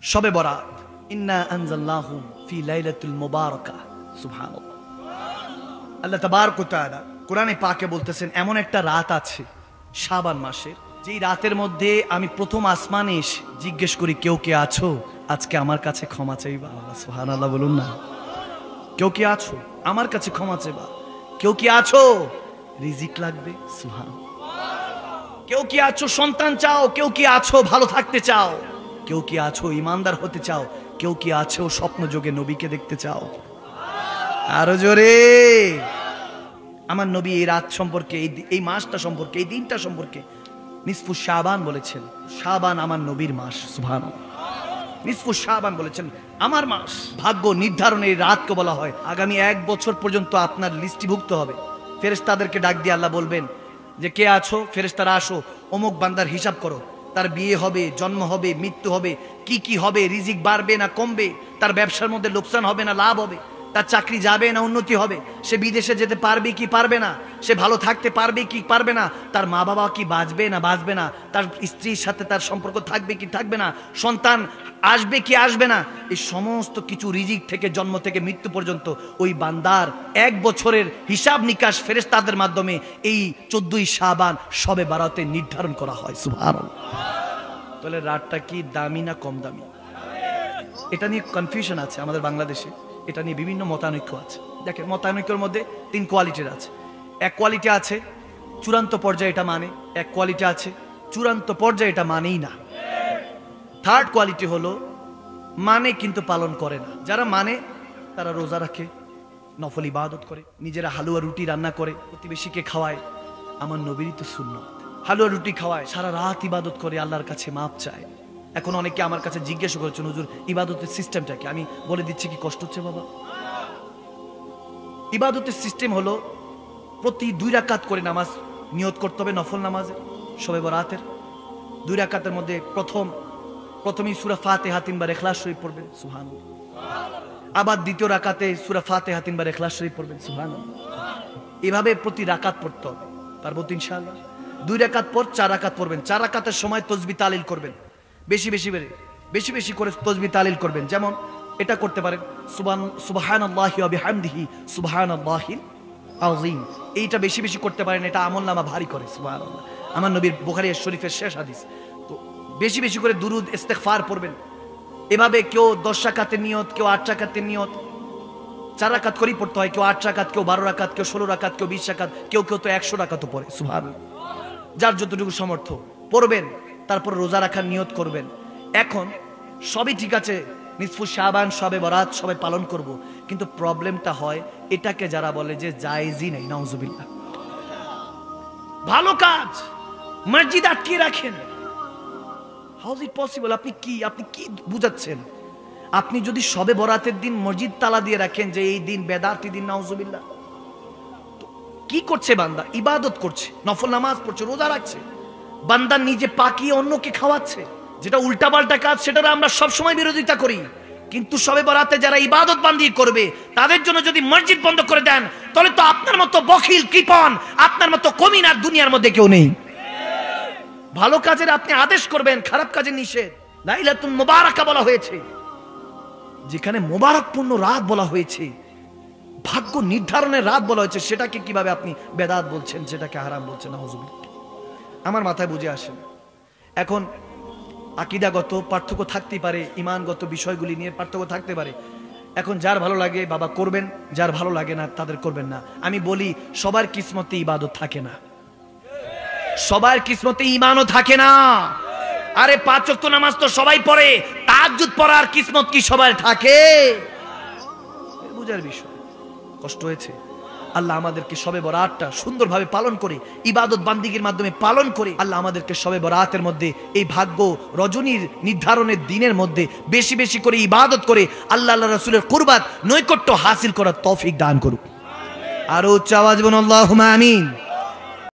শবে বরাত, ইন্না আনজালনাহু ফি লাইলাতুল মুবারাকা। সুবহানাল্লাহ। আল্লাহ তাবারক ওয়া তাআলা কোরআনে পাকে বলতেছেন এমন একটা রাত আছে শাবান মাসের, যেই রাতের মধ্যে আমি প্রথম আসমানে এসে জিজ্ঞেস করি, কেউ কে আছো আজকে আমার কাছে ক্ষমা চাইবা? সুবহানাল্লাহ বলুন না। কেউ কি আছো আমার কাছে ক্ষমা চাইবা? কেউ কি আছো রিজিক লাগবে? সুবহানাল্লাহ। কেউ কি আছো সন্তান চাও? কেউ কি আছো ভালো থাকতে চাও? কেউ কি আছো ইমানদার হতে চাও? কেউ কি আছো স্বপ্ন যোগে নবীকে দেখতে চাও? আরো জোরে। আমার নবী এই রাত সম্পর্কে, এই মাসটা সম্পর্কে, এই দিনটা সম্পর্কে নিসফু শাবান বলেছেন, শাবান আমার নবীর মাস। সুবহানাল্লাহ। নিসফু শাবান বলেছেন আমার মাস। ভাগ্য নির্ধারণের রাতকে বলা হয় আগামী 1 বছর পর্যন্ত আপনার লিস্টিভুক্ত হবে। ফেরেশতাদেরকে ডাক দিয়ে আল্লাহ বলবেন যে কে আছো? ফেরেশতারা আসো, অমুক বান্দার হিসাব করো, তার বিয়ে হবে, জন্ম হবে, মৃত্যু হবে, কি কি হবে, রিজিক বাড়বে না কমবে, তার ব্যবসার মধ্যে লোকসান হবে না লাভ হবে, তার চাকরি যাবে না উন্নতি হবে, সে বিদেশে যেতে পারবে কি পারবে না, সে ভালো থাকতে পারবে কি পারবে না, তার মা বাবা কি বাঁচবে না বাঁচবে না, তার স্ত্রীর সাথে তার সম্পর্ক থাকবে কি থাকবে না, সন্তান আসবে কি আসবে না, এই সমস্ত কিছু রিজিক থেকে জন্ম থেকে মৃত্যু পর্যন্ত ওই বান্দার 1 বছরের হিসাব নিকাশ ফেরেশতাদের মাধ্যমে এই 14ই শাবান শবে বারাতে নির্ধারণ করা হয়। সুবহানাল্লাহ। তাহলে রাতটা কি দামি না কম দামি? এটা নিয়ে কনফিউশন আছে আমাদের বাংলাদেশে, এটা নিয়ে বিভিন্ন মতানৈক্য আছে। দেখেন মতানৈক্যের মধ্যে 3 কোয়ালিটির আছে। এক কোয়ালিটি আছে চূড়ান্ত পর্যায়ে এটা মানে, এক কোয়ালিটি আছে চূড়ান্ত পর্যায়ে এটা মানেই না। থার্ড কোয়ালিটি হলো মানে কিন্তু পালন করে না। যারা মানে তারা রোজা রাখে, নফল ইবাদত করে, নিজেরা হালুয়া রুটি রান্না করে প্রতিবেশীকে খাওয়ায়। আমার নবীরই তো সুন্নাত, হালুয়া রুটি খাওয়ায়, সারা রাত ইবাদত করে, আল্লাহর কাছে মাপ চায়। এখন অনেকে আমার কাছে জিজ্ঞেস করেছেন, হুজুর ইবাদতের সিস্টেমটা কি? আমি বলে দিচ্ছি, কি কষ্ট হচ্ছে বাবা? ইবাদতের সিস্টেম হলো প্রতি 2 রাকাত করে নামাজ নিয়ত করতে হবে, নফল নামাজে শবে বরাতের 2 রাকাতের মধ্যে প্রথমেই সূরা ফাতিহা 3 বার ইখলাস শরীফ পড়বেন। সুবহানাল্লাহ। আবার দ্বিতীয় রাকাতে সূরা ফাতিহা 3 বার ইখলাস শরীফ পড়বেন। সুবহানাল্লাহ। এভাবে প্রতি রাকাত পড়তে হবে। পারবো তো ইনশাআল্লাহ। 2 রাকাত পর 4 রাকাত পড়বেন। 4 রাকাতের সময় তাসবিহ তাহলিল করবেন, বেশি বেশি করে তাসবিহ তাহলিল করবেন। যেমন এটা করতে পারেন সুবহানাল্লাহি ওয়া বিহামদিহি সুবহানাল্লাহিল আযীম, এইটা বেশি করতে পারেন, এটা আমলনামা ভারী করে। সুবহানাল্লাহ। আমার নবীর বুখারী শরীফের শেষ হাদিস। তো বেশি করে দুরুদ ইস্তিগফার পড়বেন। এভাবে কেউ 10 রাকাতের নিয়ত, কেউ 8 রাকাতের নিয়ত, 4 রাকাত করেই পড়তে হয়, কেউ 8 রাকাত, কেউ 12 রাকাত, কেউ 16 রাকাত, কেউ 20 রাকাত, কেউ তো 100 রাকাতও পড়ে। সুবহানাল্লাহ। যার যতটুকু সামর্থ্য পড়বেন, তারপর রোজা রাখার নিয়ত করবেন। এখন সবই ঠিক আছে, নিসফু শাবান শবে বরাত সবাই পালন করব, কিন্তু প্রবলেমটা হয় এটাকে যারা বলে যে জায়েজই নেই, নাউজুবিল্লাহ। ভালো কাজ মসজিদ আটকে রাখেন, হাউ ইজ ইট পসিবল? আপনি কি বুঝাচ্ছেন? আপনি যদি শবে বরাতের দিন মসজিদ তালা দিয়ে রাখেন যে এই দিন বেদাতি দিন, নাউজুবিল্লাহ, কি করছে বান্দা? ইবাদত করছে, নফল নামাজ পড়ছে, রোজা রাখছে, বান্দা নিজে পাকিয়ে অন্যকে খাওয়াচ্ছে, যেটা উল্টাপাল্টা কাজ, সেটা আমরা সবসময় বিরোধিতা করি। কিন্তু শবে বরাতে যারা ইবাদত বান্দি করবে তাদের জন্য যদি মসজিদ বন্ধ করে দেন, তাহলে তো আপনার মতো বখিল কৃপণ, আপনার মতো কমিন আর দুনিয়ার মধ্যে কেউ নেই। ভালো কাজের আপনি আদেশ করবেন, খারাপ কাজের নিষেধ। লাইলাতুল মুবারাকা বলা হয়েছে, যেখানে মোবারকপূর্ণ রাত বলা হয়েছে, ভাগ্য নির্ধারণের রাত বলা হয়েছে, সেটাকে কিভাবে আপনি বেদাত বলছেন, সেটাকে হারাম বলছেন? নাউজুবিল্লাহ। আমার মাথায় বুঝে আসে। এখন আকীদাগত পার্থক্য থাকতেই পারে, ঈমানগত বিষয়গুলি নিয়ে পার্থক্য থাকতে পারে। এখন যার ভালো লাগে বাবা করবেন, যার ভালো লাগে না তাদের করবেন না। আমি বলি সবার কিসমতে ইবাদত থাকে না, সবার কিসমতে ঈমানও থাকে না। আরে 5 ওয়াক্ত নামাজ তো সবাই পড়ে, তাহাজ্জুদ পড়ার কিসমত কি সবার থাকে? বুঝার বিষয়। কষ্ট হয়েছে। আল্লাহ আমাদেরকে শবে বরাতটা সুন্দরভাবে পালন করে, ইবাদত বান্দিগির মাধ্যমে পালন করে, আল্লাহ আমাদেরকে শবে বরাতের মধ্যে এই ভাগ্য রজনীর নির্ধারণের দিনের মধ্যে বেশি করে ইবাদত করে আল্লাহ রাসূলের কুরবাত নৈকট্য হাসিল করার তৌফিক দান করুক। আর উচ্চ আওয়াজ বলুন আল্লাহুম্মা আমিন।